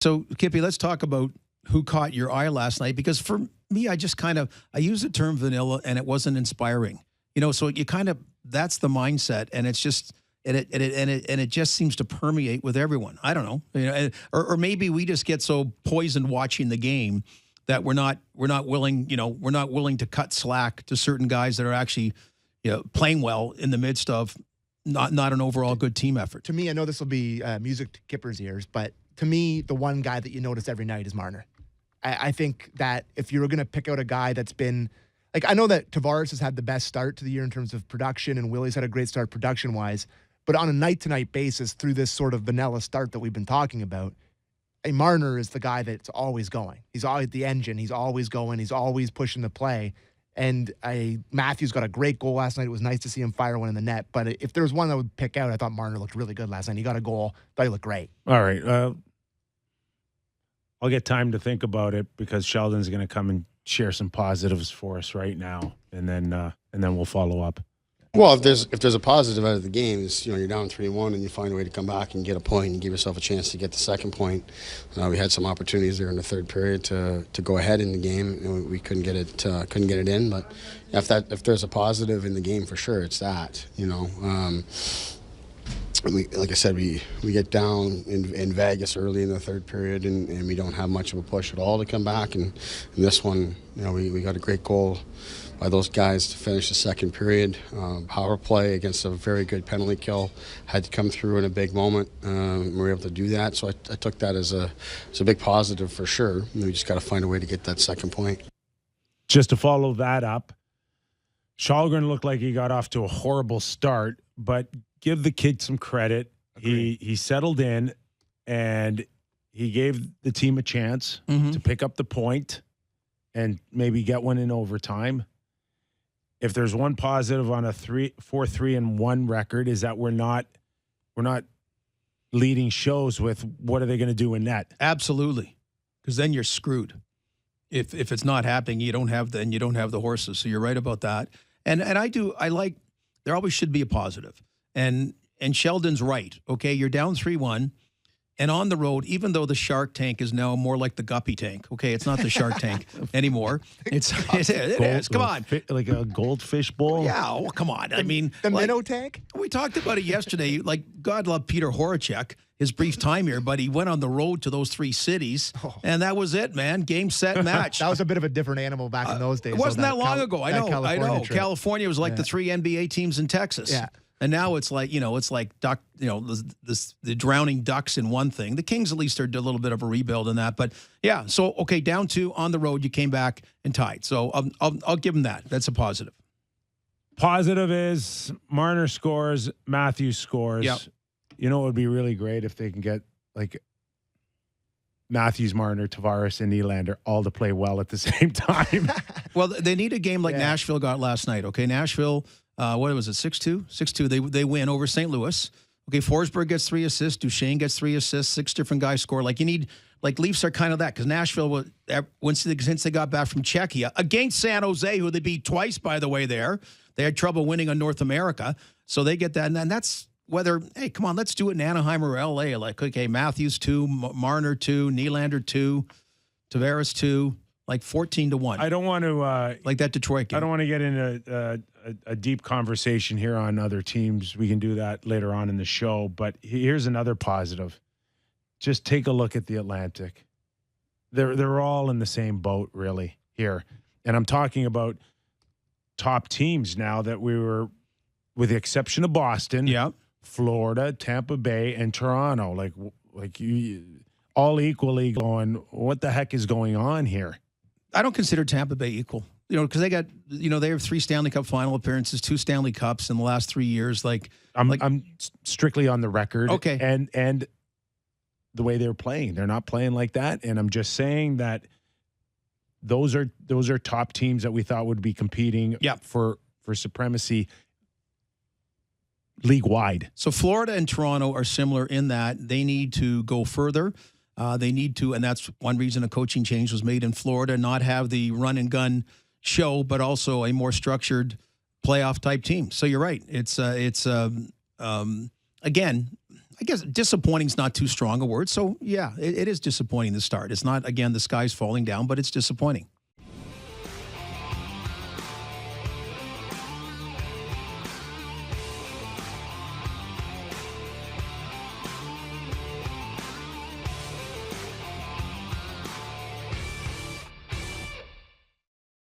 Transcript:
So, Kippy, let's talk about who caught your eye last night, because for me, I use the term vanilla and it wasn't inspiring. So you that's the mindset, and it's just it just seems to permeate with everyone. I don't know, or maybe we just get so poisoned watching the game that we're not willing to cut slack to certain guys that are actually playing well in the midst of not an overall good team effort. To me, I know this will be music to Kyper's ears, but to me, the one guy that you notice every night is Marner. I think that if you were going to pick out a guy that's been, like, I know that Tavares has had the best start to the year in terms of production, and Willie's had a great start production-wise, but on a night-to-night basis, through this sort of vanilla start that we've been talking about, Marner is the guy that's always going. He's always the engine. He's always going. He's always pushing the play. And Matthews got a great goal last night. It was nice to see him fire one in the net. But if there was one that would pick out, I thought Marner looked really good last night. He got a goal. Thought he looked great. All right. I'll get time to think about it, because Sheldon's going to come and share some positives for us right now, and then we'll follow up. Well, if there's a positive out of the game, is you're down 3-1 and you find a way to come back and get a point and give yourself a chance to get the second point. We had some opportunities there in the third period to go ahead in the game, and we couldn't get it in. But if there's a positive in the game, for sure, it's that. Like I said, we get down in Vegas early in the third period, and we don't have much of a push at all to come back. And in this one, we got a great goal by those guys to finish the second period. Power play against a very good penalty kill had to come through in a big moment. We were able to do that, so I took that as a big positive for sure. We just got to find a way to get that second point. Just to follow that up, Källgren looked like he got off to a horrible start, but give the kid some credit. He settled in, and he gave the team a chance to pick up the point and maybe get one in overtime. If there's one positive on a 4-3-1 record, is that we're not leading shows with what are they going to do in net. Absolutely, because then you're screwed. If it's not happening, you don't have the horses. So you're right about that. And I like, there always should be a positive. And Sheldon's right. Okay, you're down 3-1. And on the road, even though the Shark Tank is now more like the Guppy Tank, okay, it's not the Shark Tank anymore. It is. Come on, like a goldfish bowl. Yeah, oh come on. I mean, the minnow tank. We talked about it yesterday. Like, God love Peter Horacek, his brief time here, but he went on the road to those three cities, and that was it, man. Game, set, match. That was a duck, a different animal back in those days. It wasn't that long ago. I know. Trip. California was like the three NBA teams in Texas. Yeah. And now it's like, duck, the drowning ducks in one thing. The Kings at least are a little bit of a rebuild in that. But, yeah, so, okay, down 2 on the road, you came back and tied. So I'll give them that. That's a positive. Positive is Marner scores, Matthews scores. Yep. It would be really great if they can get, like, Matthews, Marner, Tavares, and Nylander all to play well at the same time. Well, they need a game like Nashville got last night, okay? Nashville... what was it, 6-2? 6-2. They win over St. Louis. Okay, Forsberg gets 3 assists. Duchesne gets 3 assists. 6 different guys score. Like, you need, like, Leafs are kind of that, because Nashville, since they got back from Czechia, against San Jose, who they beat twice, by the way, there. They had trouble winning on North America. So they get that. And that's whether, hey, come on, let's do it in Anaheim or L.A. Like, okay, Matthews 2, Marner 2, Nylander 2, Tavares 2. Like 14-1. I don't want to like that Detroit game. I don't want to get into a deep conversation here on other teams. We can do that later on in the show. But here's another positive. Just take a look at the Atlantic. They're all in the same boat, really, here. And I'm talking about top teams now that we were, with the exception of Boston, Florida, Tampa Bay, and Toronto. Like you, all equally going, what the heck is going on here? I don't consider Tampa Bay equal, because they got, they have 3 Stanley Cup final appearances, 2 Stanley Cups in the last 3 years. I'm strictly on the record. Okay. And the way they're playing, they're not playing like that. And I'm just saying that those are top teams that we thought would be competing for supremacy league wide. So Florida and Toronto are similar in that they need to go further. They need to, and that's one reason a coaching change was made in Florida, not have the run and gun show, but also a more structured playoff type team. So you're right. It's again, I guess disappointing is not too strong a word. So, yeah, it is disappointing to start. It's not, again, the sky's falling down, but it's disappointing.